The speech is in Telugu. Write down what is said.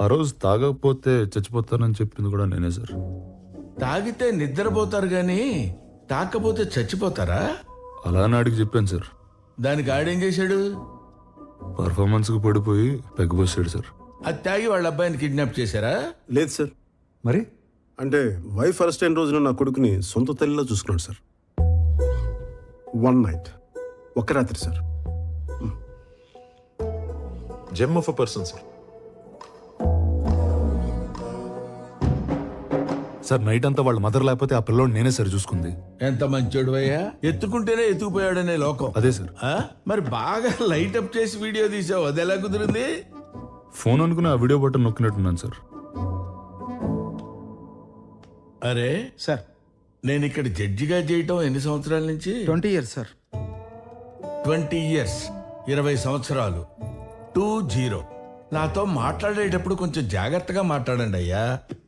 ఆ రోజు తాగకపోతే చచ్చిపోతానని చెప్పింది కూడా నేనే సార్. తాగితే నిద్రపోతారు గాని తాకపోతే చచ్చిపోతారా? అలా అని ఆడికి చెప్పాను సార్. దానికి ఆడేం చేశాడు? పర్ఫార్మెన్స్కి పడిపోయి పెగ్గబోసాడు సార్. అది తాగి వాళ్ళ అబ్బాయిని కిడ్నాప్ చేశారా? లేదు సార్. మరి అంటే వైఫ్ అరెస్ట్ అయిన రోజున నా కొడుకుని సొంత తల్లిలో చూసుకున్నాడు సార్. వన్ నైట్, ఒక్క రాత్రి sir. Gem of a person sir. Sir night అంతా వాళ్ళ మదర్ లేకపోతే ఆ పిల్లోడు నేనే సార్ చూసుకుంది. ఎంత మంచోడు అయ్యా, ఎత్తుకుంటేనే ఎత్తుకుపోయాడనే లోకం. అదే సార్. ఆ? మరి బాగా లైట్ అప్ చేసి వీడియో తీసావు, అది ఎలా కుదిరింది? ఫోన్ అనుకుని ఆ వీడియో బటన్ నొక్కినట్టున్నాను సార్. అరే సార్ నేను ఇక్కడ జడ్జిగా చేయటం ఎన్ని సంవత్సరాల నుంచి? 20 years సార్. 20 years, 20 సంవత్సరాలు. 20. నాతో మాట్లాడేటప్పుడు కొంచెం జాగ్రత్తగా మాట్లాడండి అయ్యా.